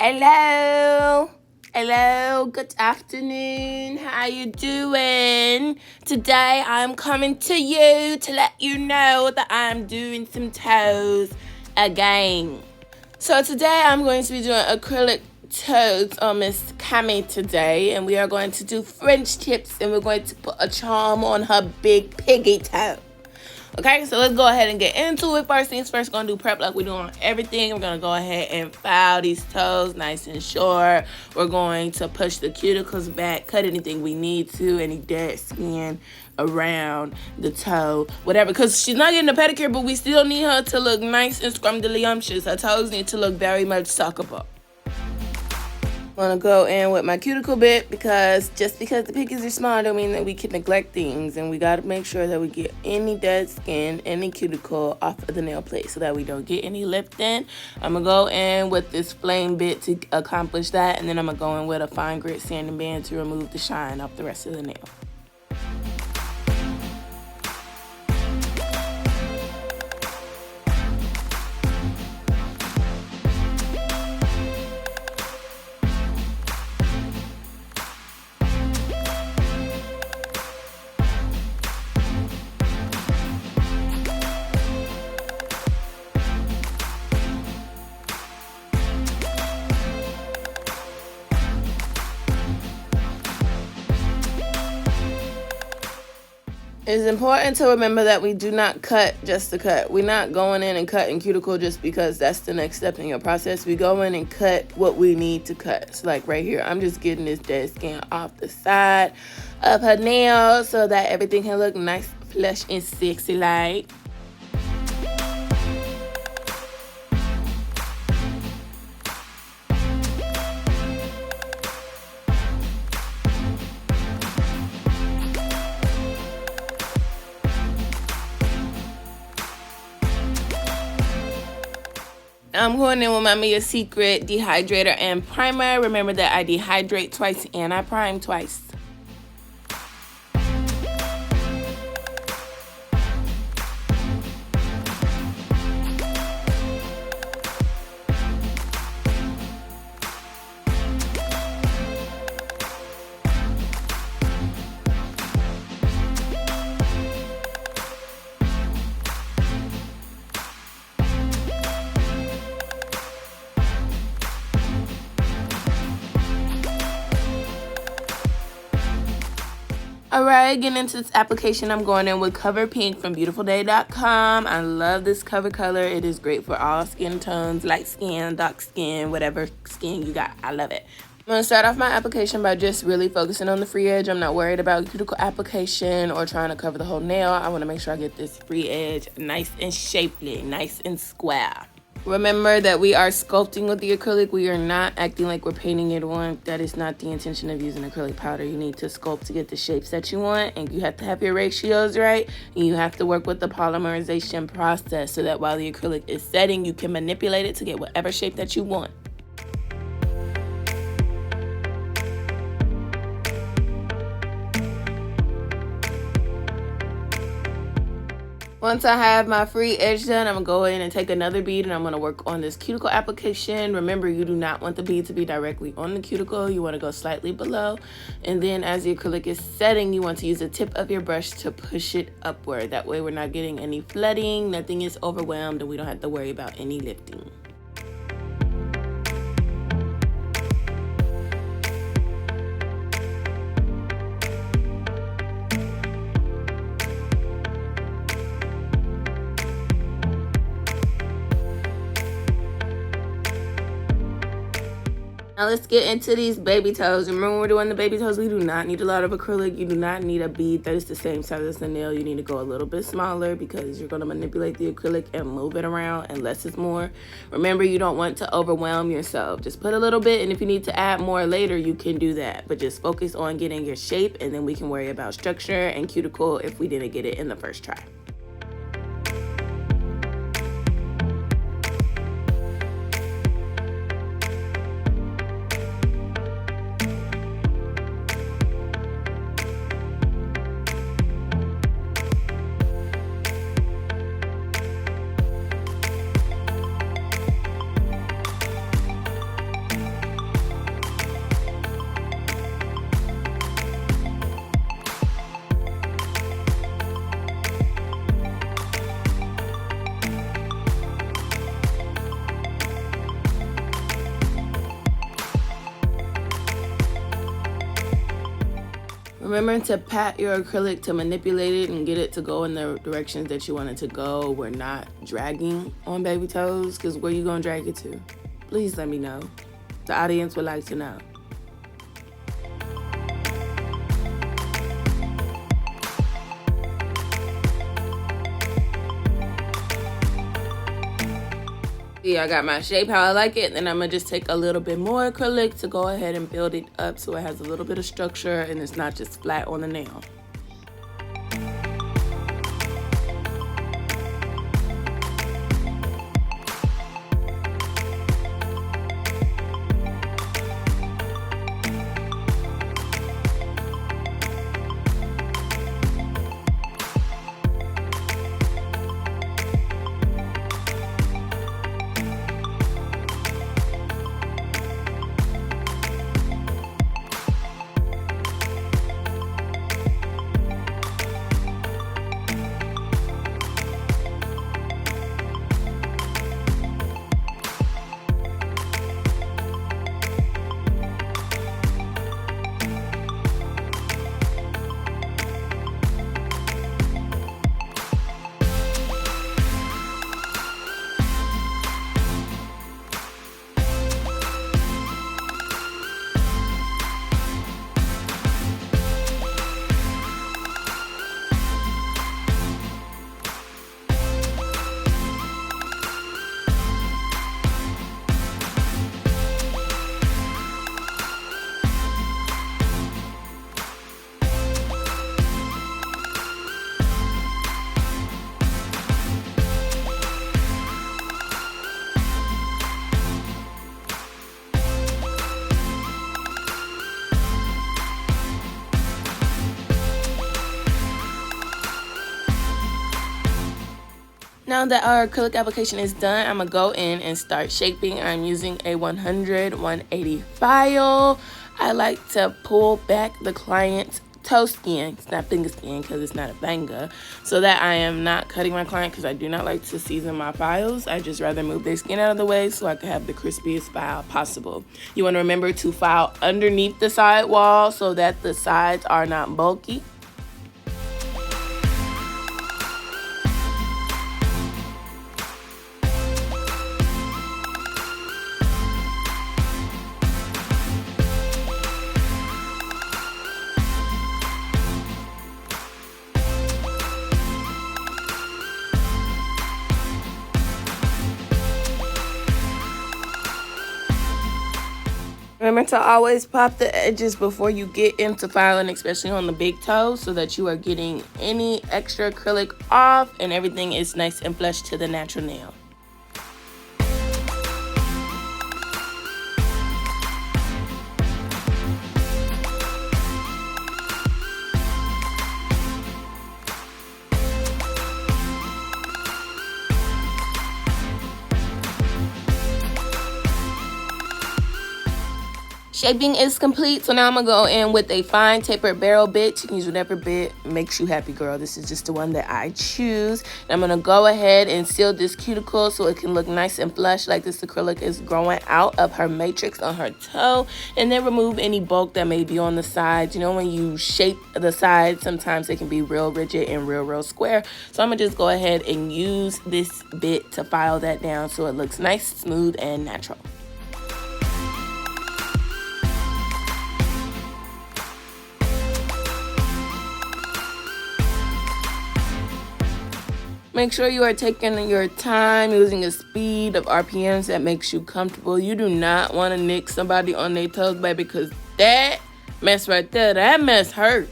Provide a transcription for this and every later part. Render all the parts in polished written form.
Hello, good afternoon. How you doing? Today I'm coming to you to let you know that I'm doing some toes again. So today I'm going to be doing acrylic toes on Miss Cami today, and we are going to do French tips, and we're going to put a charm on her big piggy toe. Okay, so let's go ahead and get into it. First things first, gonna do prep like we do on everything. We're gonna go ahead and file these toes nice and short. We're going to push the cuticles back, cut anything we need to, any dead skin around the toe, whatever. Because she's not getting a pedicure, but we still need her to look nice and scrumdiddlyumptious. Her toes need to look very much suckable. I'm gonna go in with my cuticle bit because just because the piggies are small don't mean that we can neglect things, and we gotta make sure that we get any dead skin, any cuticle off of the nail plate so that we don't get any lifting. I'm gonna go in with this flame bit to accomplish that, and then I'm gonna go in with a fine grit sanding band to remove the shine off the rest of the nail. It's important to remember that we do not cut just to cut. We're not going in and cutting cuticle just because that's the next step in your process. We go in and cut what we need to cut. So like right here, I'm just getting this dead skin off the side of her nail so that everything can look nice, flush, and sexy like. I'm going in with my miasecret dehydrator and primer. Remember that I dehydrate twice and I prime twice. Alright, getting into this application, I'm going in with Cover Pink from BeautifulDae.com. I love this cover color. It is great for all skin tones, light skin, dark skin, whatever skin you got. I love it. I'm going to start off my application by just really focusing on the free edge. I'm not worried about cuticle application or trying to cover the whole nail. I want to make sure I get this free edge nice and shapely, nice and square. Remember that we are sculpting with the acrylic. We are not acting like we're painting it on. That is not the intention of using acrylic powder. You need to sculpt to get the shapes that you want, and you have to have your ratios right, and you have to work with the polymerization process so that while the acrylic is setting, you can manipulate it to get whatever shape that you want. Once I have my free edge done, I'm going to go in and take another bead and I'm going to work on this cuticle application. Remember, you do not want the bead to be directly on the cuticle. You want to go slightly below. And then as the acrylic is setting, you want to use the tip of your brush to push it upward. That way we're not getting any flooding, nothing is overwhelmed, and we don't have to worry about any lifting. Now let's get into these baby toes. Remember when we're doing the baby toes, we do not need a lot of acrylic. You do not need a bead that is the same size as the nail. You need to go a little bit smaller because you're going to manipulate the acrylic and move it around, and less is more. Remember, you don't want to overwhelm yourself. Just put a little bit, and if you need to add more later, you can do that. But just focus on getting your shape, and then we can worry about structure and cuticle if we didn't get it in the first try. Remember to pat your acrylic to manipulate it and get it to go in the directions that you want it to go. We're not dragging on baby toes, because where you gonna drag it to? Please let me know. The audience would like to know. See, I got my shape how I like it. Then I'm gonna just take a little bit more acrylic to go ahead and build it up so it has a little bit of structure and it's not just flat on the nail. Now that our acrylic application is done, I'm gonna go in and start shaping. I'm using a 100-180 file. I like to pull back the client's toe skin. It's not finger skin because it's not a banger. So that I am not cutting my client, because I do not like to season my files. I just rather move their skin out of the way so I can have the crispiest file possible. You want to remember to file underneath the side wall so that the sides are not bulky. Remember to always pop the edges before you get into filing, especially on the big toe, so that you are getting any extra acrylic off and everything is nice and flush to the natural nail. Shaping is complete, so now I'm gonna go in with a fine tapered barrel bit. You can use whatever bit makes you happy, girl. This is just the one that I choose. And I'm gonna go ahead and seal this cuticle so it can look nice and flush, like this acrylic is growing out of her matrix on her toe. And then remove any bulk that may be on the sides. You know, when you shape the sides, sometimes they can be real rigid and real square. So I'm gonna just go ahead and use this bit to file that down so it looks nice, smooth, and natural. Make sure you are taking your time, using a speed of RPMs that makes you comfortable. You do not want to nick somebody on their toes, baby, because that mess right there, that mess hurt.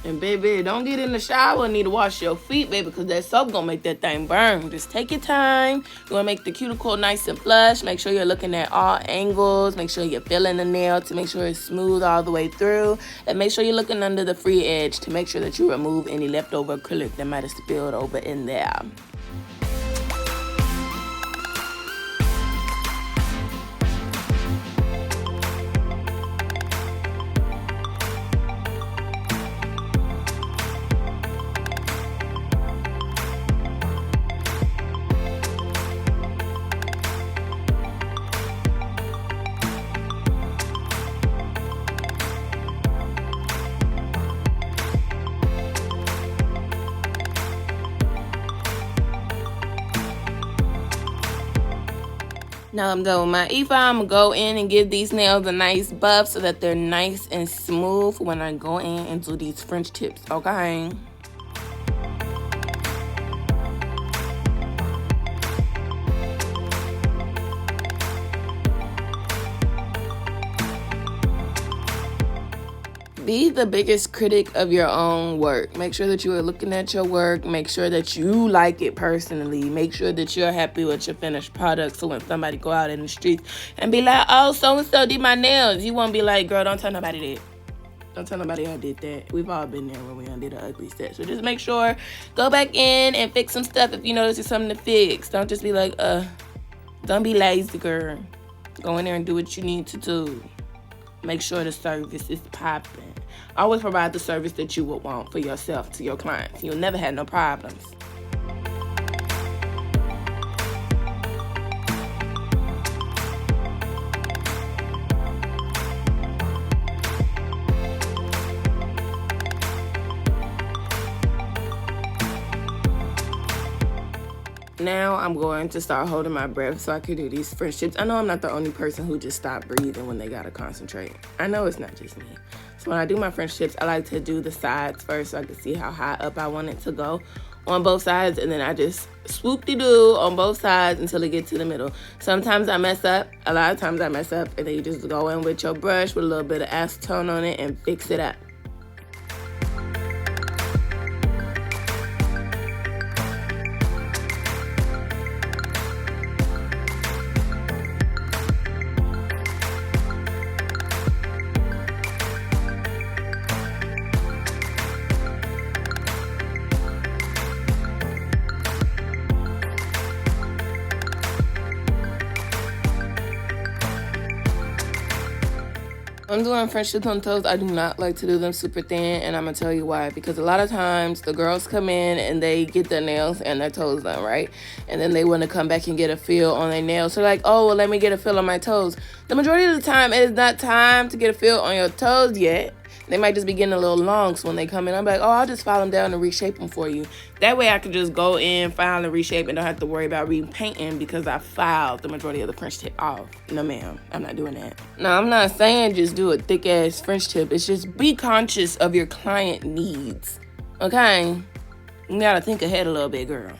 And baby, don't get in the shower and need to wash your feet, baby, because that soap gonna make that thing burn. Just take your time. You wanna make the cuticle nice and flush. Make sure you're looking at all angles. Make sure you're feeling the nail to make sure it's smooth all the way through. And make sure you're looking under the free edge to make sure that you remove any leftover acrylic that might have spilled over in there. Now I'm done with my e-file. I'm going to go in and give these nails a nice buff so that they're nice and smooth when I go in and do these French tips, okay? Be the biggest critic of your own work. Make sure that you are looking at your work. Make sure that you like it personally. Make sure that you're happy with your finished product. So when somebody go out in the streets and be like, oh, so-and-so did my nails, you won't be like, girl, don't tell nobody that. Don't tell nobody I did that. We've all been there when we undid an ugly set. So just make sure, go back in and fix some stuff if you notice there's something to fix. Don't just be like, don't be lazy, girl. Go in there and do what you need to do. Make sure the service is popping. Always provide the service that you would want for yourself to your clients. You'll never have no problems. Now I'm going to start holding my breath so I can do these French tips. I know I'm not the only person who just stopped breathing when they gotta concentrate. I know it's not just me. So when I do my French tips, I like to do the sides first so I can see how high up I want it to go on both sides, and then I just swoop-de-doo on both sides until it gets to the middle. Sometimes I mess up, a lot of times I mess up, and then you just go in with your brush with a little bit of acetone on it and fix it up. I'm doing French tips on toes. I do not like to do them super thin, and I'm going to tell you why. Because a lot of times the girls come in and they get their nails and their toes done, right? And then they want to come back and get a feel on their nails. So like, oh, well, let me get a feel on my toes. The majority of the time, it is not time to get a feel on your toes yet. They might just be getting a little long, so when they come in, I'm like, oh, I'll just file them down and reshape them for you. That way I can just go in, file and reshape, and don't have to worry about repainting because I filed the majority of the French tip off. No, ma'am, I'm not doing that. Now, I'm not saying just do a thick-ass French tip. It's just be conscious of your client needs, okay? You gotta think ahead a little bit, girl.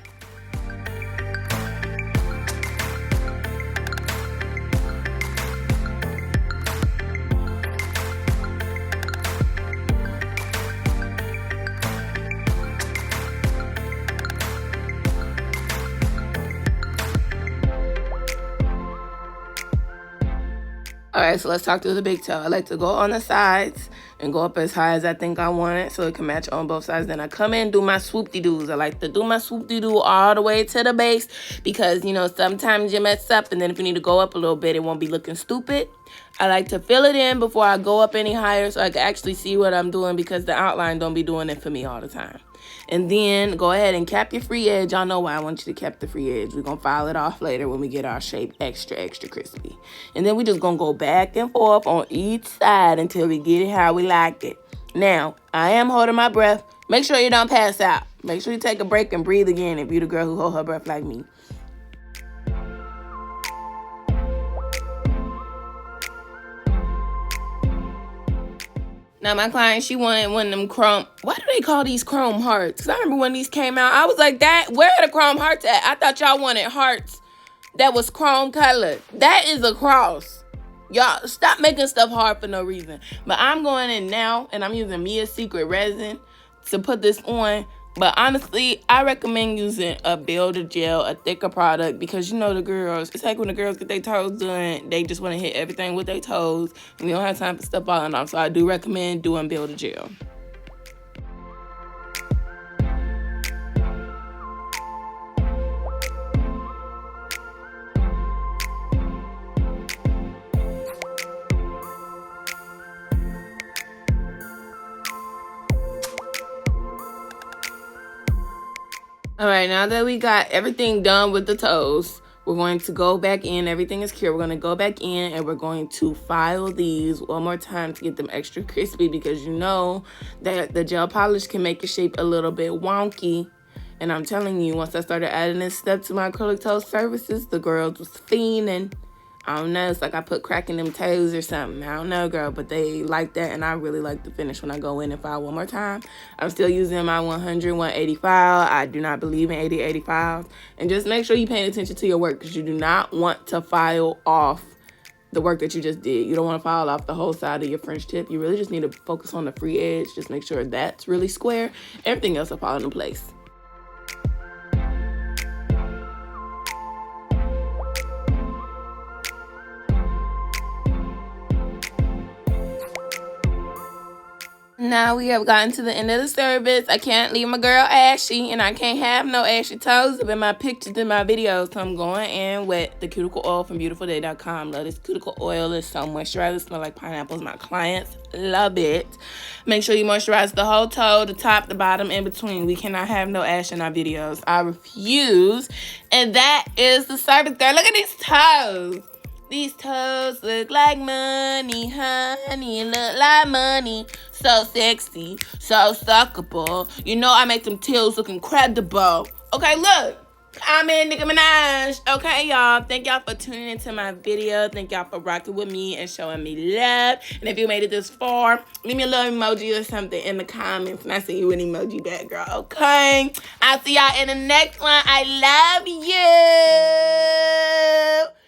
All right, so let's talk through the big toe. I like to go on the sides and go up as high as I think I want it so it can match on both sides. Then I come in and do my swoop-de-doos. I like to do my swoop-de-doo all the way to the base because, you know, sometimes you mess up, and then if you need to go up a little bit, it won't be looking stupid. I like to fill it in before I go up any higher so I can actually see what I'm doing because the outline don't be doing it for me all the time. And then go ahead and cap your free edge. Y'all know why I want you to cap the free edge. We're going to file it off later when we get our shape extra, extra crispy. And then we just going to go back and forth on each side until we get it how we like it. Now, I am holding my breath. Make sure you don't pass out. Make sure you take a break and breathe again if you're the girl who hold her breath like me. Now, my client, she wanted one of them chrome... Why do they call these chrome hearts? Because I remember when these came out, I was like, where are the chrome hearts at? I thought y'all wanted hearts that was chrome colored. That is a cross. Y'all, stop making stuff hard for no reason. But I'm going in now, and I'm using miasecret resin to put this on. But honestly, I recommend using a builder gel, a thicker product, because you know the girls, it's like when the girls get their toes done, they just want to hit everything with their toes, and we don't have time for stuff falling off. So I do recommend doing builder gel. All right, now that we got everything done with the toes, we're going to go back in. Everything is clear. We're going to go back in and we're going to file these one more time to get them extra crispy because you know that the gel polish can make your shape a little bit wonky. And I'm telling you, once I started adding this step to my acrylic toe surfaces, the girls was fiending. I don't know. It's like I put crack in them toes or something. I don't know, girl, but they like that, and I really like the finish when I go in and file one more time. I'm still using my 100, 180 file. I do not believe in 80, 80 files. And just make sure you're paying attention to your work, because you do not want to file off the work that you just did. You don't want to file off the whole side of your French tip. You really just need to focus on the free edge. Just make sure that's really square. Everything else will fall into place. Now we have gotten to the end of the service. I can't leave my girl ashy, and I can't have no ashy toes up in my pictures in my videos. So I'm going in with the Cuticle Oil from BeautifulDae.com. Love this Cuticle Oil. It's so moisturizing. It smells like pineapples. My clients love it. Make sure you moisturize the whole toe, the top, the bottom, in between. We cannot have no ash in our videos. I refuse. And that is the service, girl. Look at these toes. These toes look like money, honey, look like money. So sexy, so suckable. You know I make them toes look incredible. Okay, look. I'm in Nicki Minaj. Okay, y'all. Thank y'all for tuning into my video. Thank y'all for rocking with me and showing me love. And if you made it this far, leave me a little emoji or something in the comments, and I send you an emoji back, girl. Okay? I'll see y'all in the next one. I love you.